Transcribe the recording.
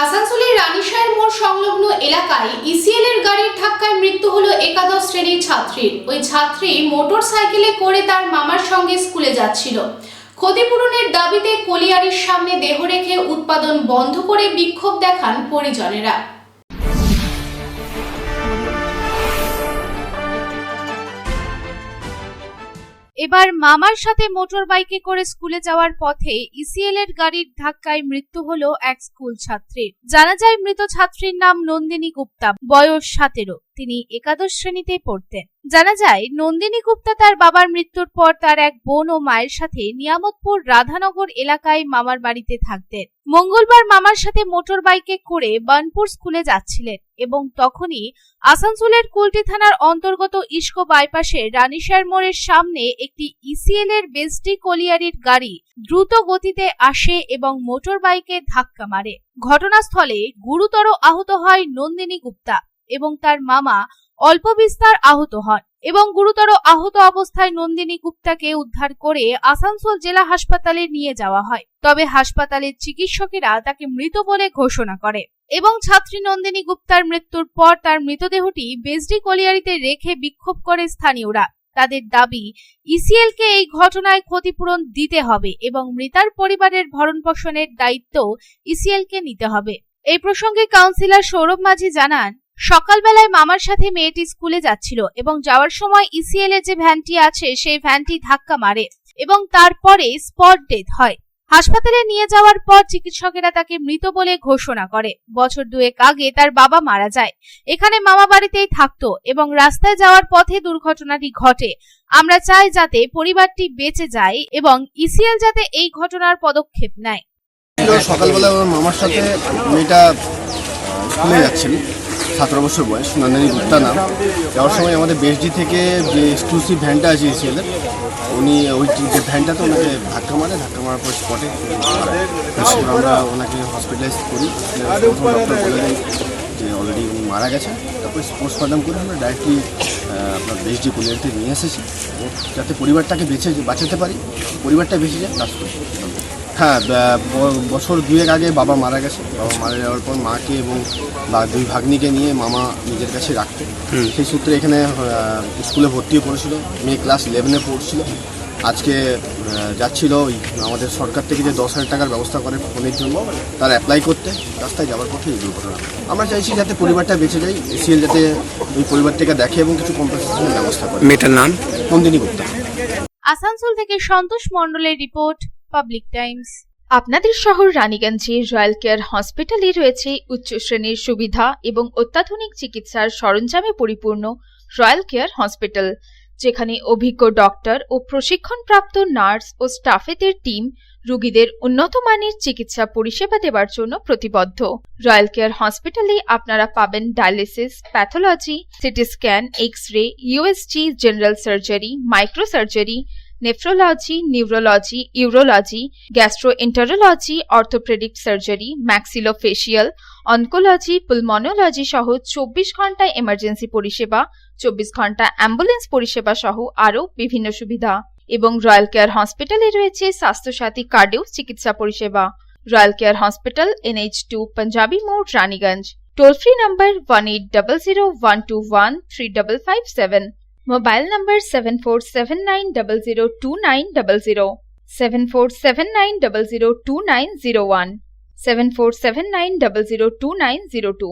আসানসোলের রানীশাহের মোড় সংলগ্ন এলাকায় ইসিএল এর গাড়ির ধাক্কায় মৃত্যু হলো একাদশ শ্রেণীর ছাত্রীর। ওই ছাত্রী মোটর সাইকেলে করে তার মামার সঙ্গে স্কুলে যাচ্ছিল। ক্ষতিপূরণের দাবিতে কলিয়ারির সামনে দেহ রেখে উৎপাদন বন্ধ করে বিক্ষোভ দেখান পরিজনেরা। এবার মামার সাথে মোটর বাইকে করে স্কুলে যাওয়ার পথে ইসিএল এর গাড়ির ধাক্কায় মৃত্যু হলো এক স্কুল ছাত্রীর। জানা যায় মৃত ছাত্রীর নাম নন্দিনী গুপ্তা, বয়স 17। তিনি একাদশ শ্রেণীতে পড়তেন। জানা যায় নন্দিনী গুপ্তা তার বাবার মৃত্যুর পর তার এক বোন ও মায়ের সাথে নিয়ামতপুর রাধানগর এলাকায় মামার বাড়িতে থাকতেন। মঙ্গলবার মামার সাথে মোটর বাইকে করে বানপুর স্কুলে যাচ্ছিলেন এবং তখনই আসানসোলের কুলটি থানার অন্তর্গত ইস্কো বাইপাসে রানীশাহের মোড়ের সামনে একটি ইসিএল এর বেসডি কলিয়ারির গাড়ি দ্রুত গতিতে আসে এবং মোটর বাইকে ধাক্কা মারে। ঘটনাস্থলে গুরুতর আহত হয় নন্দিনী গুপ্তা এবং তার মামা অল্প বিস্তর আহত হন এবং গুরুতর আহত অবস্থায় নন্দিনী গুপ্তাকে উদ্ধার করে আসানসোল জেলা হাসপাতালে নিয়ে যাওয়া হয়। তবে হাসপাতালের চিকিৎসকেরা তাকে মৃত বলে ঘোষণা করে এবং ছাত্রী নন্দিনী গুপ্তার মৃত্যুর পর তার মৃতদেহটি বেসডি কলিয়ারিতে রেখে বিক্ষোভ করে স্থানীয়রা। তাদের দাবি ইসিএল কে এই ঘটনায় ক্ষতিপূরণ দিতে হবে এবং মৃতার পরিবারের ভরণপোষণের দায়িত্ব ইসিএল কে নিতে হবে। এই প্রসঙ্গে কাউন্সিলর সৌরভ মাঝি জানান, সকালবেলায় মামার সাথে মেয়েটি স্কুলে যাচ্ছিল এবং যাওয়ার সময় ইসিএল এর যে ভ্যানটি আছে সেই ভ্যানটি ধাক্কা মারে এবং তারপরে স্পট ডেথ হয়। হাসপাতালে নিয়ে যাওয়ার পর চিকিৎসকেরা তাকে মৃত বলে ঘোষণা করে। বছর দুয়েক আগে তার বাবা মারা যায়। এখানে মামা বাড়িতেই থাকতো এবং রাস্তায় যাওয়ার পথে দুর্ঘটনাটি ঘটে। আমরা চাই যাতে পরিবারটি বেঁচে যায় এবং ইসিএল যাতে এই ঘটনার পদক্ষেপ নেয়। সকালবেলা আমার মামার সাথে মেয়েটা স্কুলে যাচ্ছিল, 17 বছর বয়স, নন্দিনী গুপ্তা নাম। যাওয়ার সময় আমাদের বেসডি থেকে যে এক্সক্লুসিভ ভ্যানটা আছে ইসিএলের, উনি ওই যে ভ্যানটাতে ওনাকে ধাক্কা মারার পর স্পটে আমরা ওনাকে হসপিটালাইজ করি। ডক্টর বলে দেন যে অলরেডি উনি মারা গেছেন। তারপরে পোস্টমর্টম করে আমরা ডাইরেক্টলি আপনার বেসডি কলিয়ারিতে নিয়ে এসেছি যাতে পরিবারটাকে বাঁচাতে পারি, পরিবারটা বেঁচে যায় কাজ করি। হ্যাঁ, বছর দুয়েক আগে বাবা মারা গেছে। বাবা মারা যাওয়ার পর মাকে এবং দুই ভাগ্নিকে নিয়ে মামা নিজের কাছে রাখতো। সেই সূত্রে এখানে স্কুলে ভর্তিও করেছিল। মেয়ে ক্লাস 11-এ পড়ছিল। আজকে যাচ্ছিল আমাদের সরকার থেকে যে 10,000 টাকার ব্যবস্থা করে ফোনের জন্য, তার অ্যাপ্লাই করতে রাস্তায় যাওয়ার পথে এই দুর্ঘটনা। আমরা চাইছি যাতে পরিবারটা বেঁচে যায়, ইসিএল যাতে ওই পরিবারটাকে দেখে এবং কিছু কম্পেনসেশনের ব্যবস্থা করে। মেয়েটার নাম নন্দিনী গুপ্তা। আসানসোল থেকে সন্তোষ মণ্ডলের রিপোর্ট, পাবলিক টাইমস। আপনাদের শহর রানীগঞ্জে রয়্যাল কেয়ার হসপিটালে রয়েছে উচ্চ শ্রেণীর সুবিধা এবং অত্যাধুনিক চিকিৎসার সরঞ্জামে পরিপূর্ণ রয়্যাল কেয়ার হসপিটাল, যেখানে অভিজ্ঞ ডক্টর ও প্রশিক্ষণপ্রাপ্ত নার্স ও স্টাফেদের টিম রোগীদের উন্নত মানের চিকিৎসা পরিষেবা দেওয়ার জন্য প্রতিবদ্ধ। রয়্যাল কেয়ার হসপিটালে আপনারা পাবেন dialysis, pathology, CT scan, X ray, USG, general surgery, microsurgery, nephrology, neurology, urology, gastroenterology, orthopaedic surgery, maxillofacial, oncology, pulmonology সহ 24 ঘন্টা এমার্জেন্সি পরিষেবা, 24 ঘন্টা অ্যাম্বুলেন্স পরিষেবা সহ আরও বিভিন্ন সুবিধা। এবং রয়্যাল কেয়ার হসপিটালে রয়েছে স্বাস্থ্যসাথী কার্ডেও চিকিৎসা পরিষেবা। Royal care hospital, NH2 panjabi মোড়, Raniganj. Toll free number 1800-121-3557। Mobile number 7479002900, 7479002901, 7479002902।